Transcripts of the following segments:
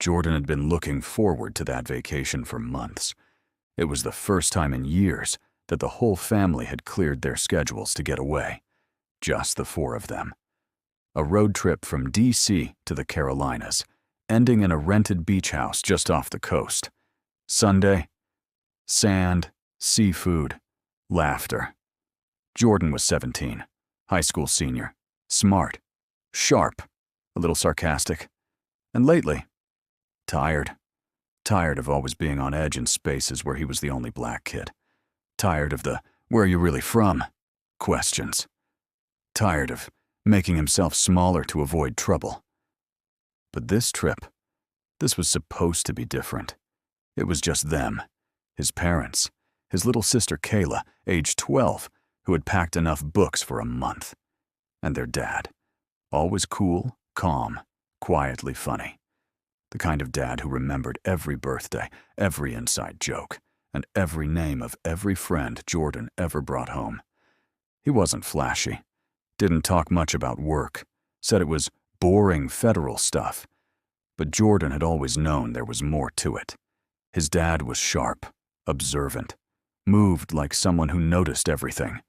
Jordan had been looking forward to that vacation for months. It was the first time in years that the whole family had cleared their schedules to get away. Just the four of them. A road trip from D.C. to the Carolinas, ending in a rented beach house just off the coast. Sunday, sand, seafood, laughter. Jordan was 17, high school senior, smart, sharp, a little sarcastic, and lately, tired. Tired of always being on edge in spaces where he was the only black kid. Tired of the "where are you really from?" questions. Tired of making himself smaller to avoid trouble. But this trip, this was supposed to be different. It was just them, his parents, his little sister Kayla, age 12, who had packed enough books for a month, and their dad, always cool, calm, quietly funny. The kind of dad who remembered every birthday, every inside joke, and every name of every friend Jordan ever brought home. He wasn't flashy, didn't talk much about work, said it was boring federal stuff. But Jordan had always known there was more to it. His dad was sharp, observant, moved like someone who noticed everything,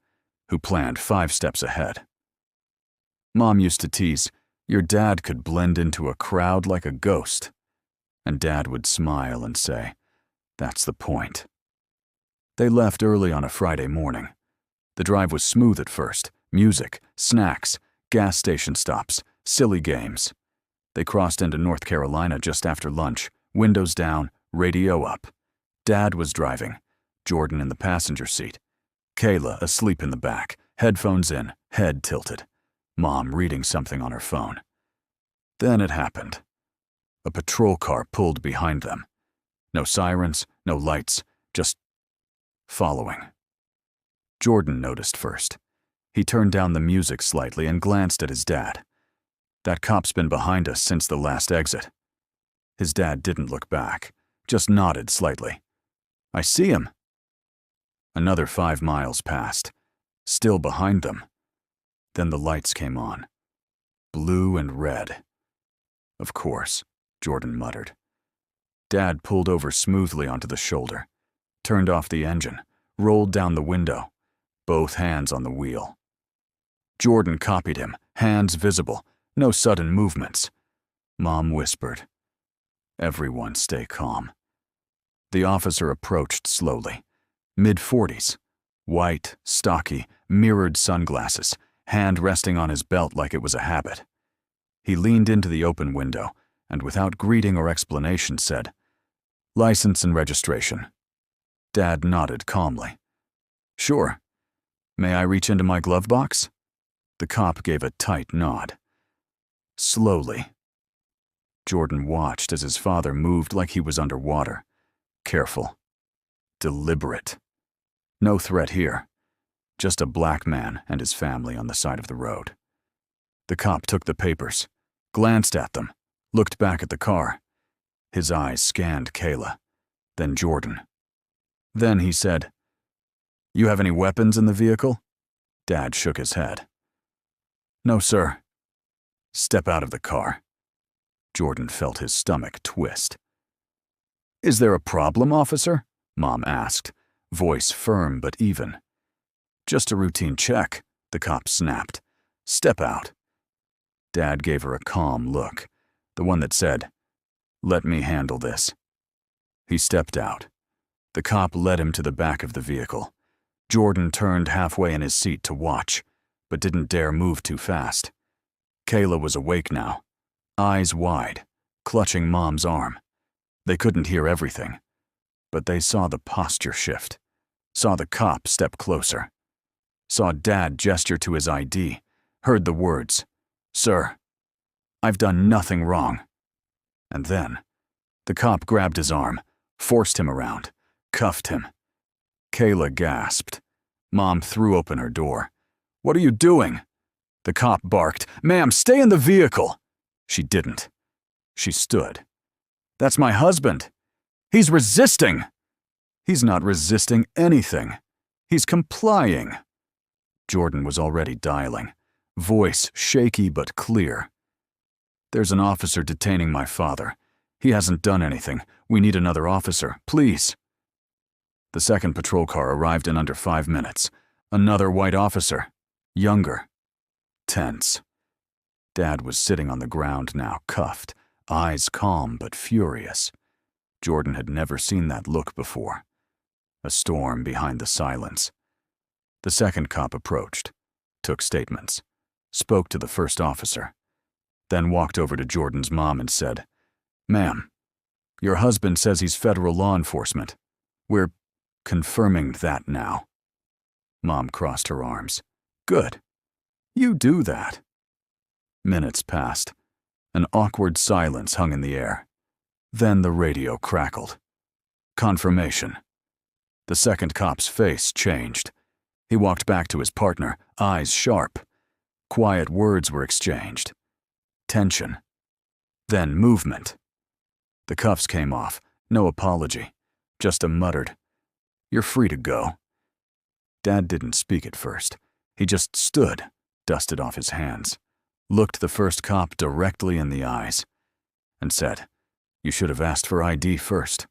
who planned 5 steps ahead. Mom used to tease, "Your dad could blend into a crowd like a ghost." And Dad would smile and say, "That's the point." They left early on a Friday morning. The drive was smooth at first. Music, snacks, gas station stops, silly games. They crossed into North Carolina just after lunch, windows down, radio up. Dad was driving, Jordan in the passenger seat. Kayla asleep in the back, headphones in, head tilted. Mom reading something on her phone. Then it happened. A patrol car pulled behind them. No sirens, no lights, just following. Jordan noticed first. He turned down the music slightly and glanced at his dad. "That cop's been behind us since the last exit." His dad didn't look back, just nodded slightly. "I see him." Another 5 miles passed, still behind them. Then the lights came on. Blue and red. "Of course," Jordan muttered. Dad pulled over smoothly onto the shoulder, turned off the engine, rolled down the window, both hands on the wheel. Jordan copied him, hands visible, no sudden movements. Mom whispered, "Everyone stay calm." The officer approached slowly, mid-40s, white, stocky, mirrored sunglasses, hand resting on his belt like it was a habit. He leaned into the open window and without greeting or explanation said, "License and registration." Dad nodded calmly. "Sure. May I reach into my glove box?" The cop gave a tight nod. Slowly. Jordan watched as his father moved like he was underwater. Careful. Deliberate. No threat here. Just a black man and his family on the side of the road. The cop took the papers, glanced at them, looked back at the car. His eyes scanned Kayla, then Jordan. Then he said, "You have any weapons in the vehicle?" Dad shook his head. "No, sir." "Step out of the car." Jordan felt his stomach twist. "Is there a problem, officer?" Mom asked, voice firm but even. "Just a routine check," the cop snapped. "Step out." Dad gave her a calm look, the one that said, "Let me handle this." He stepped out. The cop led him to the back of the vehicle. Jordan turned halfway in his seat to watch, but didn't dare move too fast. Kayla was awake now, eyes wide, clutching Mom's arm. They couldn't hear everything, but they saw the posture shift, saw the cop step closer, saw Dad gesture to his ID, heard the words, "Sir, I've done nothing wrong." And then, the cop grabbed his arm, forced him around, cuffed him. Kayla gasped. Mom threw open her door. "What are you doing?" The cop barked, "Ma'am, stay in the vehicle." She didn't. She stood. "That's my husband. He's resisting." "He's not resisting anything. He's complying." Jordan was already dialing, voice shaky but clear. "There's an officer detaining my father. He hasn't done anything. We need another officer, please." The second patrol car arrived in under 5 minutes. Another white officer. Younger. Tense. Dad was sitting on the ground now, cuffed, eyes calm but furious. Jordan had never seen that look before. A storm behind the silence. The second cop approached, took statements, spoke to the first officer, then walked over to Jordan's mom and said, "Ma'am, your husband says he's federal law enforcement. We're confirming that now." Mom crossed her arms. "Good. You do that." Minutes passed. An awkward silence hung in the air. Then the radio crackled. Confirmation. The second cop's face changed. He walked back to his partner, eyes sharp. Quiet words were exchanged. Tension. Then movement. The cuffs came off. No apology. Just a muttered, "You're free to go." Dad didn't speak at first. He just stood, dusted off his hands, looked the first cop directly in the eyes, and said, "You should have asked for ID first."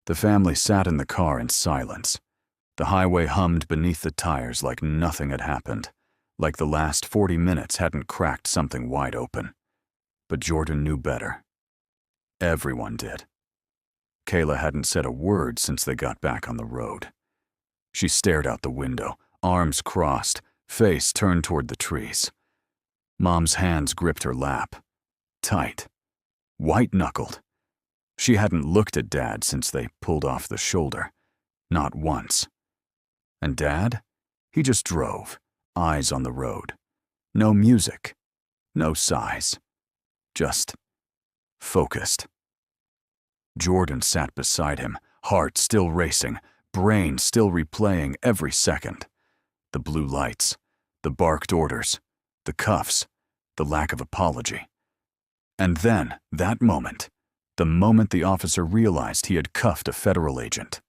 The family sat in the car in silence. The highway hummed beneath the tires like nothing had happened, like the last 40 minutes hadn't cracked something wide open. But Jordan knew better. Everyone did. Kayla hadn't said a word since they got back on the road. She stared out the window, arms crossed, face turned toward the trees. Mom's hands gripped her lap. Tight. White-knuckled. She hadn't looked at Dad since they pulled off the shoulder. Not once. And Dad? He just drove, eyes on the road. No music. No sighs. Just focused. Jordan sat beside him, heart still racing, brain still replaying every second. The blue lights, the barked orders, the cuffs, the lack of apology. And then, that moment, the moment the officer realized he had cuffed a federal agent.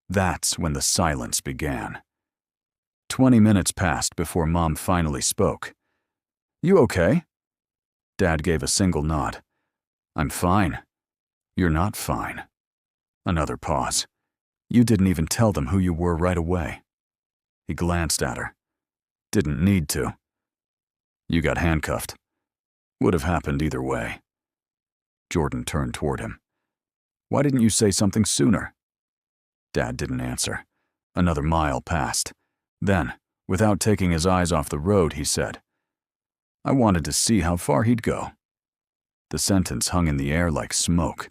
That's when the silence began. 20 minutes passed before Mom finally spoke. "You okay?" Dad gave a single nod. "I'm fine." "You're not fine." Another pause. "You didn't even tell them who you were right away." He glanced at her. "Didn't need to." "You got handcuffed. Would have happened either way." Jordan turned toward him. "Why didn't you say something sooner?" Dad didn't answer. Another mile passed. Then, without taking his eyes off the road, he said, "I wanted to see how far he'd go." The sentence hung in the air like smoke.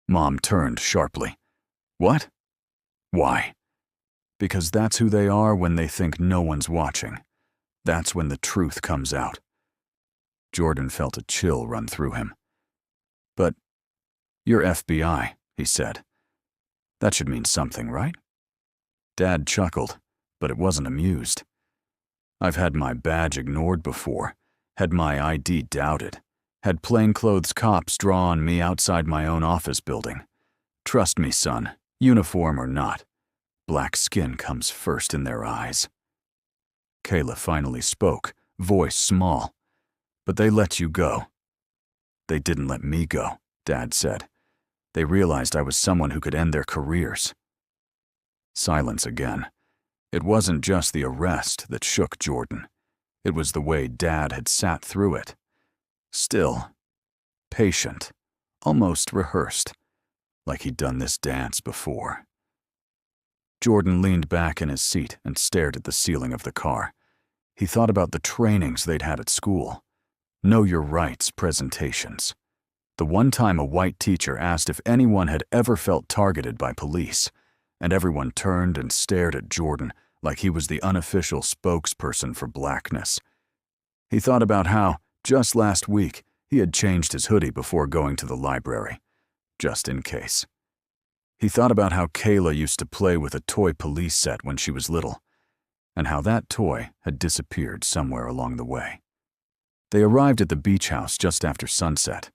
Mom turned sharply. "What?" "Why?" "Because that's who they are when they think no one's watching. That's when the truth comes out." Jordan felt a chill run through him. "But you're FBI," he said. "That should mean something, right?" Dad chuckled, but it wasn't amused. "I've had my badge ignored before, had my ID doubted, had plainclothes cops draw on me outside my own office building. Trust me, son, uniform or not, black skin comes first in their eyes." Kayla finally spoke, voice small. "But they let you go." "They didn't let me go," Dad said. "They realized I was someone who could end their careers." Silence again. It wasn't just the arrest that shook Jordan. It was the way Dad had sat through it. Still, patient, almost rehearsed, like he'd done this dance before. Jordan leaned back in his seat and stared at the ceiling of the car. He thought about the trainings they'd had at school. Know Your Rights presentations. The one time a white teacher asked if anyone had ever felt targeted by police, and everyone turned and stared at Jordan like he was the unofficial spokesperson for blackness. He thought about how, just last week, he had changed his hoodie before going to the library, just in case. He thought about how Kayla used to play with a toy police set when she was little, and how that toy had disappeared somewhere along the way. They arrived at the beach house just after sunset.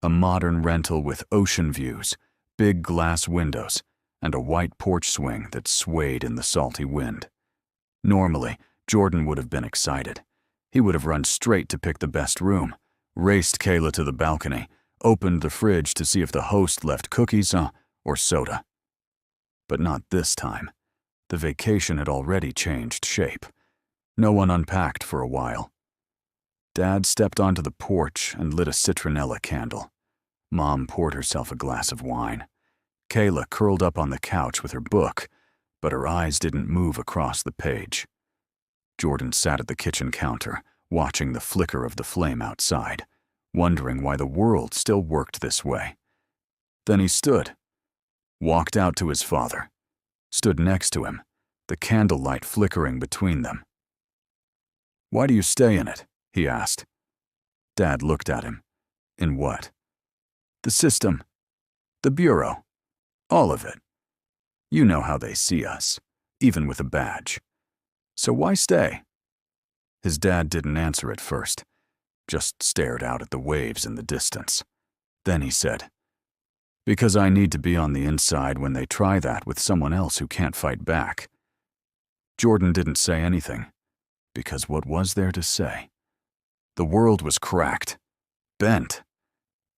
A modern rental with ocean views, big glass windows, and a white porch swing that swayed in the salty wind. Normally, Jordan would have been excited. He would have run straight to pick the best room, raced Kayla to the balcony, opened the fridge to see if the host left cookies or soda. But not this time. The vacation had already changed shape. No one unpacked for a while. Dad stepped onto the porch and lit a citronella candle. Mom poured herself a glass of wine. Kayla curled up on the couch with her book, but her eyes didn't move across the page. Jordan sat at the kitchen counter, watching the flicker of the flame outside, wondering why the world still worked this way. Then he stood, walked out to his father, stood next to him, the candlelight flickering between them. "Why do you stay in it?" he asked. Dad looked at him. "In what?" "The system. The bureau. All of it. You know how they see us, even with a badge. So why stay?" His dad didn't answer at first, just stared out at the waves in the distance. Then he said, "Because I need to be on the inside when they try that with someone else who can't fight back." Jordan didn't say anything, because what was there to say? The world was cracked, bent,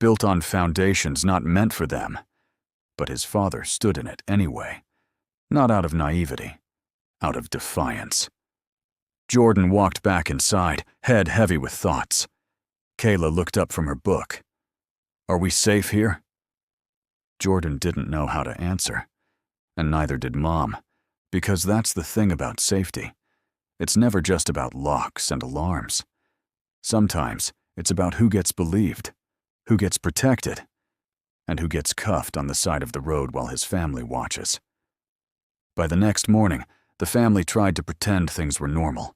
built on foundations not meant for them. But his father stood in it anyway, not out of naivety, out of defiance. Jordan walked back inside, head heavy with thoughts. Kayla looked up from her book. "Are we safe here?" Jordan didn't know how to answer, and neither did Mom, because that's the thing about safety. It's never just about locks and alarms. Sometimes it's about who gets believed, who gets protected, and who gets cuffed on the side of the road while his family watches. By the next morning, the family tried to pretend things were normal.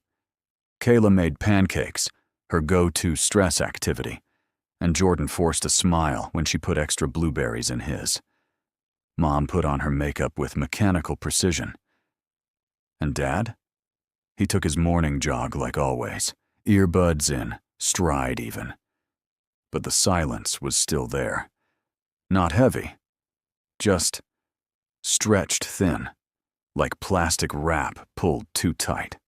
Kayla made pancakes, her go-to stress activity, and Jordan forced a smile when she put extra blueberries in his. Mom put on her makeup with mechanical precision. And Dad? He took his morning jog like always, earbuds in, stride even. But the silence was still there. Not heavy, just stretched thin, like plastic wrap pulled too tight.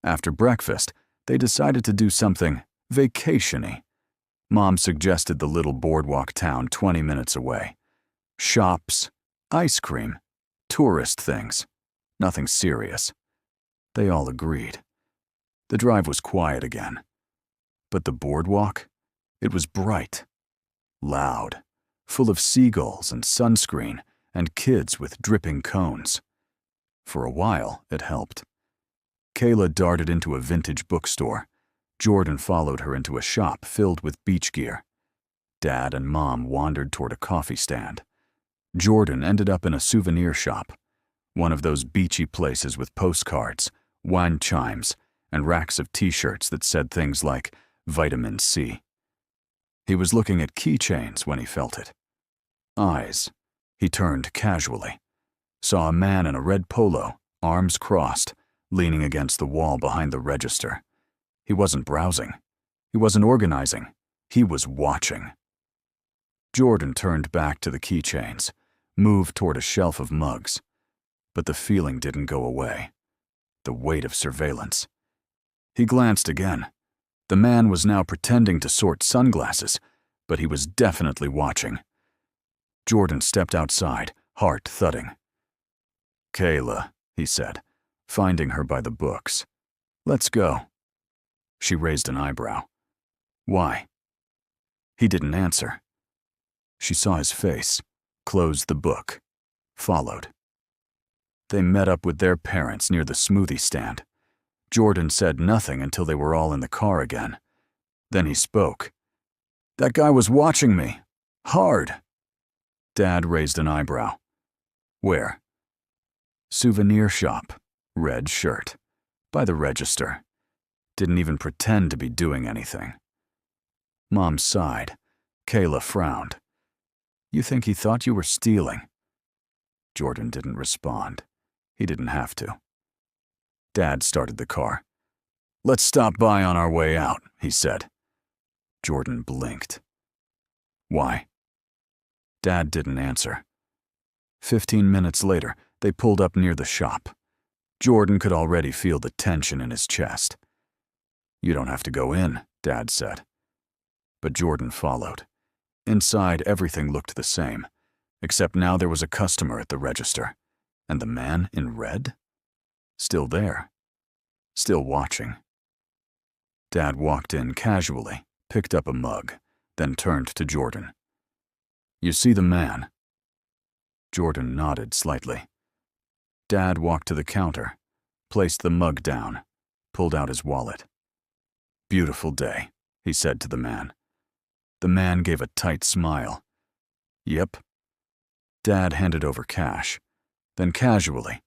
After breakfast, they decided to do something vacation-y. Mom suggested the little boardwalk town 20 minutes away. Shops, ice cream, tourist things, nothing serious. They all agreed. The drive was quiet again. But the boardwalk? It was bright, loud, full of seagulls and sunscreen and kids with dripping cones. For a while, it helped. Kayla darted into a vintage bookstore. Jordan followed her into a shop filled with beach gear. Dad and Mom wandered toward a coffee stand. Jordan ended up in a souvenir shop, one of those beachy places with postcards, wine chimes, and racks of t-shirts that said things like vitamin C. He was looking at keychains when he felt it. Eyes. He turned casually. Saw a man in a red polo, arms crossed, leaning against the wall behind the register. He wasn't browsing. He wasn't organizing. He was watching. Jordan turned back to the keychains, moved toward a shelf of mugs. But the feeling didn't go away. The weight of surveillance. He glanced again. The man was now pretending to sort sunglasses, but he was definitely watching. Jordan stepped outside, heart thudding. "Kayla," he said, finding her by the books. "Let's go." She raised an eyebrow. "Why?" He didn't answer. She saw his face, closed the book, followed. They met up with their parents near the smoothie stand. Jordan said nothing until they were all in the car again. Then he spoke. "That guy was watching me. Hard." Dad raised an eyebrow. "Where?" "Souvenir shop. Red shirt. By the register. Didn't even pretend to be doing anything." Mom sighed. Kayla frowned. "You think he thought you were stealing?" Jordan didn't respond. He didn't have to. Dad started the car. "Let's stop by on our way out," he said. Jordan blinked. "Why?" Dad didn't answer. 15 minutes later, they pulled up near the shop. Jordan could already feel the tension in his chest. "You don't have to go in," Dad said. But Jordan followed. inside everything looked the same, except now there was a customer at the register, and the man in red? Still there. Still watching. Dad walked in casually, picked up a mug, then turned to Jordan. "You see the man?" Jordan nodded slightly. Dad walked to the counter, placed the mug down, pulled out his wallet. "Beautiful day," he said to the man. The man gave a tight smile. "Yep." Dad handed over cash. Then casually,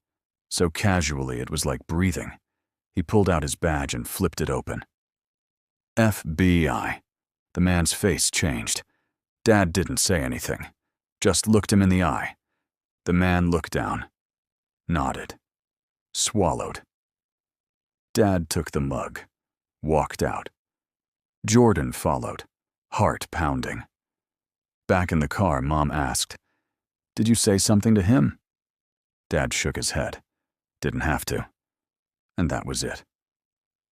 so casually it was like breathing, he pulled out his badge and flipped it open. FBI. The man's face changed. Dad didn't say anything, just looked him in the eye. The man looked down, nodded, swallowed. Dad took the mug, walked out. Jordan followed, heart pounding. Back in the car, Mom asked, "Did you say something to him?" Dad shook his head. Didn't have to. And that was it.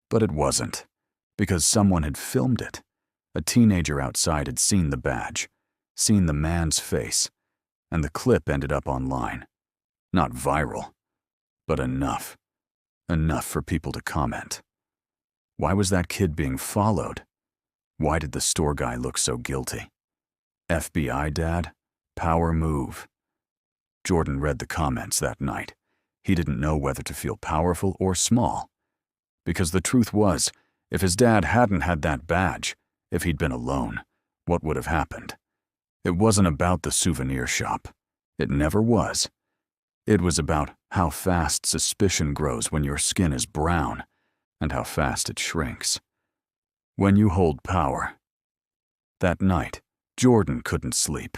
But it wasn't, because someone had filmed it. A teenager outside had seen the badge, seen the man's face, and the clip ended up online. Not viral, but enough. Enough for people to comment. Why was that kid being followed? Why did the store guy look so guilty? FBI, Dad? Power move. Jordan read the comments that night. He didn't know whether to feel powerful or small. Because the truth was, if his dad hadn't had that badge, if he'd been alone, what would have happened? It wasn't about the souvenir shop. It never was. It was about how fast suspicion grows when your skin is brown, and how fast it shrinks. When you hold power. That night, Jordan couldn't sleep.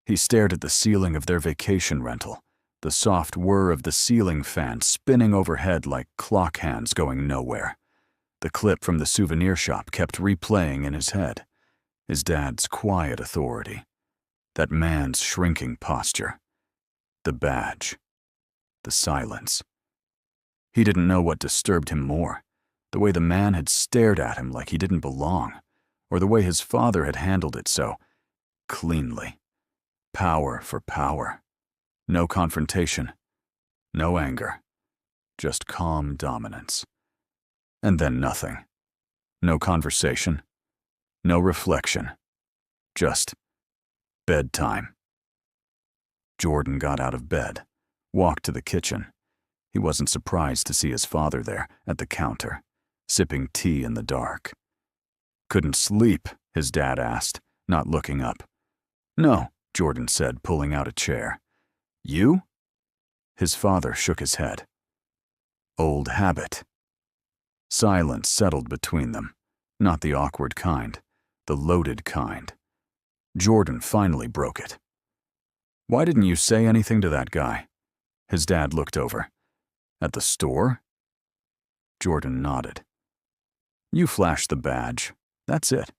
He stared at the ceiling of their vacation rental, the soft whir of the ceiling fan spinning overhead like clock hands going nowhere. The clip from the souvenir shop kept replaying in his head. His dad's quiet authority. That man's shrinking posture. The badge. The silence. He didn't know what disturbed him more. The way the man had stared at him like he didn't belong, or the way his father had handled it so cleanly. Power for power. No confrontation. No anger. Just calm dominance. And then nothing. No conversation. No reflection. Just bedtime. Jordan got out of bed, walked to the kitchen. He wasn't surprised to see his father there at the counter, sipping tea in the dark. "Couldn't sleep?" his dad asked, not looking up. "No," Jordan said, pulling out a chair. "You?" His father shook his head. "Old habit." Silence settled between them, not the awkward kind, the loaded kind. Jordan finally broke it. "Why didn't you say anything to that guy?" His dad looked over. "At the store?" Jordan nodded. "You flashed the badge. That's it.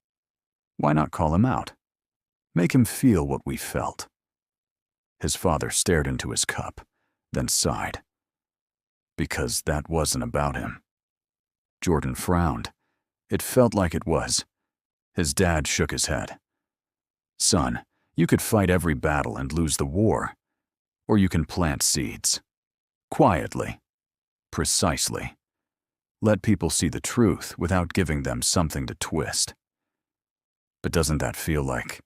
Why not call him out? Make him feel what we felt." His father stared into his cup, then sighed. Because that wasn't about him. Jordan frowned. It felt like it was. His dad shook his head. "Son, you could fight every battle and lose the war. Or you can plant seeds. Quietly. Precisely. Let people see the truth without giving them something to twist. But doesn't that feel like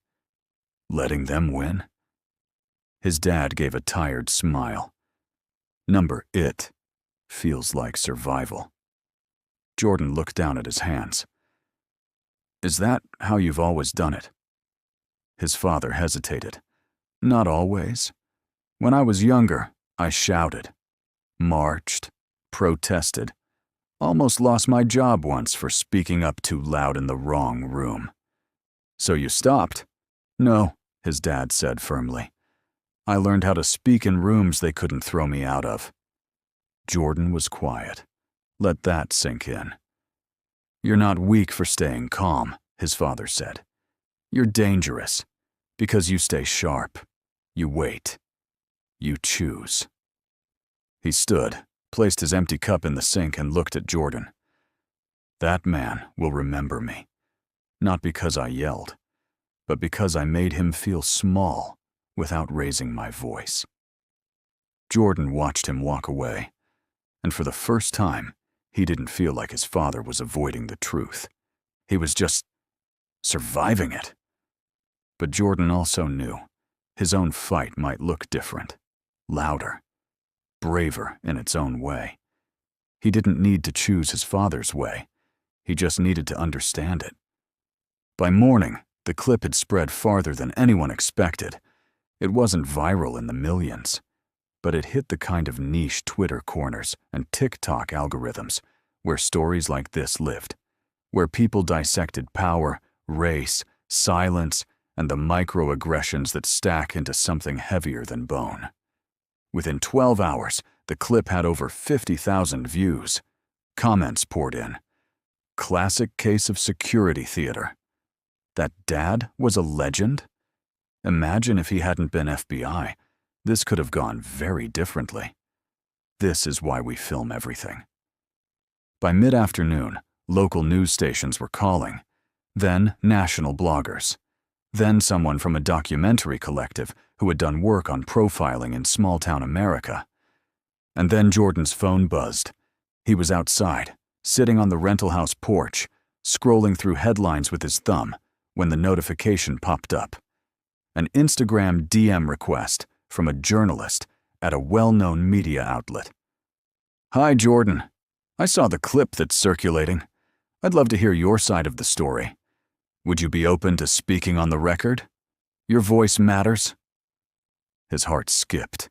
letting them win?" His dad gave a tired smile. Number it feels like survival. Jordan looked down at his hands. "Is that how you've always done it?" His father hesitated. "Not always. When I was younger, I shouted, marched, protested, almost lost my job once for speaking up too loud in the wrong room." "So you stopped?" "No," his dad said firmly. "I learned how to speak in rooms they couldn't throw me out of." Jordan was quiet. Let that sink in. "You're not weak for staying calm," his father said. "You're dangerous, because you stay sharp. You wait. You choose." He stood, placed his empty cup in the sink and looked at Jordan. "That man will remember me. Not because I yelled. but because I made him feel small without raising my voice. Jordan watched him walk away, and for the first time, he didn't feel like his father was avoiding the truth. He was just surviving it. But Jordan also knew his own fight might look different, louder, braver in its own way. He didn't need to choose his father's way. He just needed to understand it. By morning, the clip had spread farther than anyone expected. It wasn't viral in the millions, but it hit the kind of niche Twitter corners and TikTok algorithms where stories like this lived, where people dissected power, race, silence, and the microaggressions that stack into something heavier than bone. Within 12 hours, the clip had over 50,000 views. Comments poured in. Classic case of security theater. That dad was a legend? Imagine if he hadn't been FBI. This could have gone very differently. This is why we film everything. By mid-afternoon, local news stations were calling, then national bloggers, then someone from a documentary collective who had done work on profiling in small-town America. And then Jordan's phone buzzed. He was outside, sitting on the rental house porch, scrolling through headlines with his thumb, when the notification popped up. An Instagram DM request from a journalist at a well-known media outlet. "Hi, Jordan. I saw the clip that's circulating. I'd love to hear your side of the story. Would you be open to speaking on the record? Your voice matters." His heart skipped.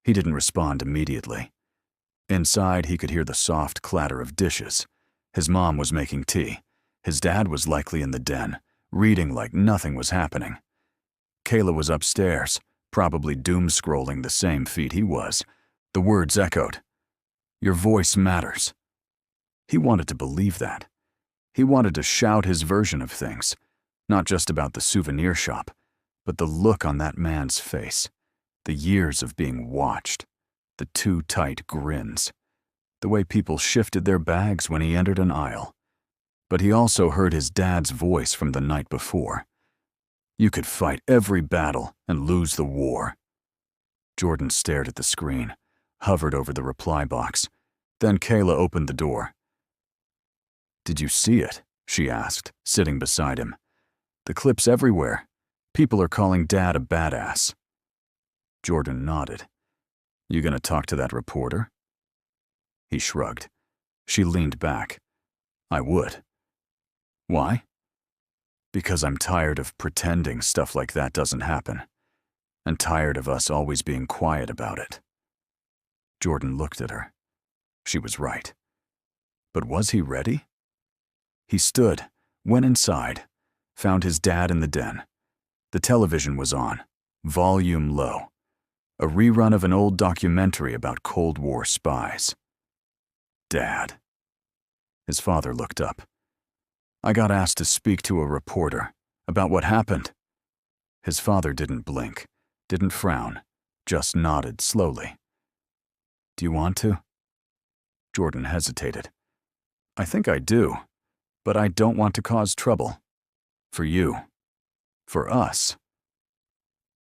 He didn't respond immediately. Inside, he could hear the soft clatter of dishes. His mom was making tea. His dad was likely in the den, reading like nothing was happening. Kayla was upstairs, probably doom-scrolling the same feed he was. The words echoed. "Your voice matters." He wanted to believe that. He wanted to shout his version of things, not just about the souvenir shop, but the look on that man's face, the years of being watched, the too tight grins, the way people shifted their bags when he entered an aisle. But he also heard his dad's voice from the night before. "You could fight every battle and lose the war." Jordan stared at the screen, hovered over the reply box. Then Kayla opened the door. "Did you see it?" she asked, sitting beside him. "The clip's everywhere. People are calling Dad a badass." Jordan nodded. "You gonna talk to that reporter?" He shrugged. She leaned back. "I would." "Why?" "Because I'm tired of pretending stuff like that doesn't happen, and tired of us always being quiet about it." Jordan looked at her. She was right. But was he ready? He stood, went inside, found his dad in the den. The television was on, volume low. A rerun of an old documentary about Cold War spies. "Dad." His father looked up. "I got asked to speak to a reporter about what happened." His father didn't blink, didn't frown, just nodded slowly. "Do you want to?" Jordan hesitated. "I think I do, but I don't want to cause trouble. For you. For us."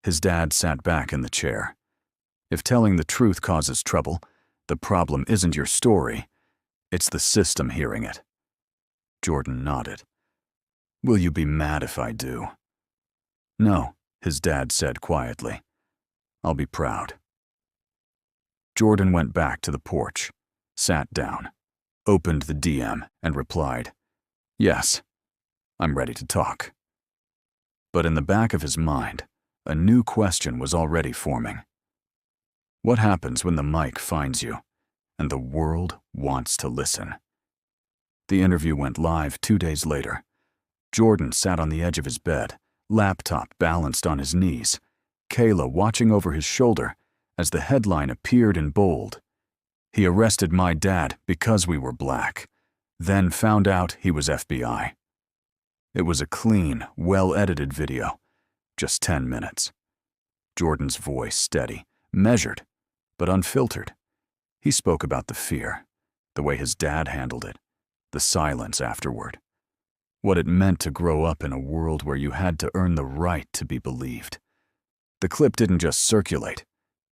His dad sat back in the chair. "If telling the truth causes trouble, the problem isn't your story. It's the system hearing it." Jordan nodded. "Will you be mad if I do?" "No," his dad said quietly. "I'll be proud." Jordan went back to the porch, sat down, opened the DM, and replied, "Yes, I'm ready to talk." But in the back of his mind, a new question was already forming. What happens when the mic finds you, and the world wants to listen? The interview went live 2 days later. Jordan sat on the edge of his bed, laptop balanced on his knees, Kayla watching over his shoulder as the headline appeared in bold. "He arrested my dad because we were black, then found out he was FBI." It was a clean, well-edited video, just 10 minutes. Jordan's voice steady, measured, but unfiltered. He spoke about the fear, the way his dad handled it, the silence afterward. what it meant to grow up in a world where you had to earn the right to be believed. The clip didn't just circulate,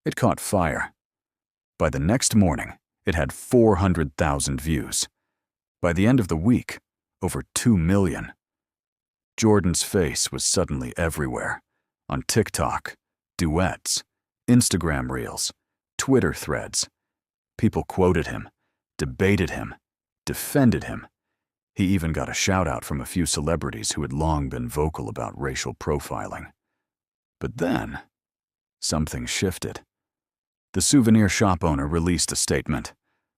it caught fire. By the next morning, it had 400,000 views. By the end of the week, over 2 million. Jordan's face was suddenly everywhere, on TikTok, duets, Instagram reels, Twitter threads. People quoted him, debated him, defended him. He even got a shout-out from a few celebrities who had long been vocal about racial profiling. But then, something shifted. The souvenir shop owner released a statement,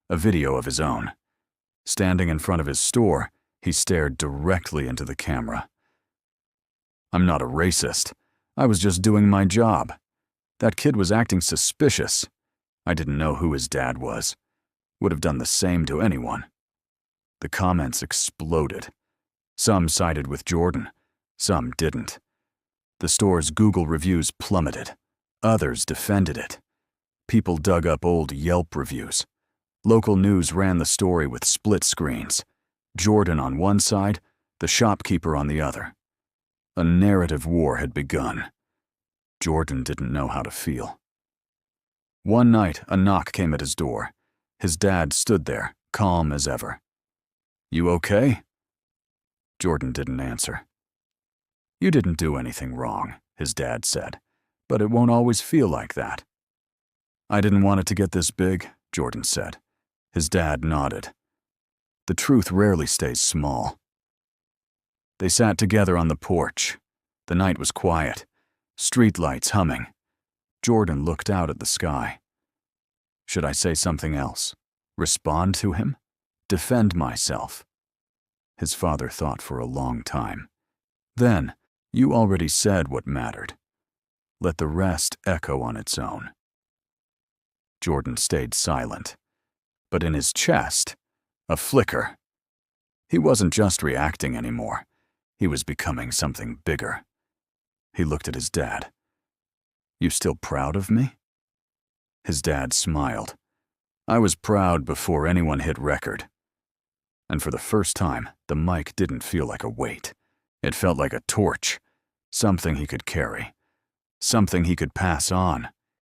a video of his own. Standing in front of his store, he stared directly into the camera. "I'm not a racist. I was just doing my job. That kid was acting suspicious. I didn't know who his dad was. Would have done the same to anyone." The comments exploded. Some sided with Jordan, some didn't. The store's Google reviews plummeted. Others defended it. People dug up old Yelp reviews. Local news ran the story with split screens. Jordan on one side, the shopkeeper on the other. A narrative war had begun. Jordan didn't know how to feel. One night, a knock came at his door. His dad stood there, calm as ever. "You okay?" Jordan didn't answer. "You didn't do anything wrong," his dad said, "but it won't always feel like that." "I didn't want it to get this big," Jordan said. His dad nodded. The truth rarely stays small. They sat together on the porch. The night was quiet, streetlights humming. Jordan looked out at the sky. Should I say something else? Respond to him? Defend myself? His father thought for a long time. Then, "You already said what mattered. Let the rest echo on its own." Jordan stayed silent, but in his chest, a flicker. He wasn't just reacting anymore. He was becoming something bigger. He looked at his dad. "You still proud of me?" His dad smiled. "I was proud before anyone hit record." And for the first time, the mic didn't feel like a weight. It felt like a torch, something he could carry, something he could pass on.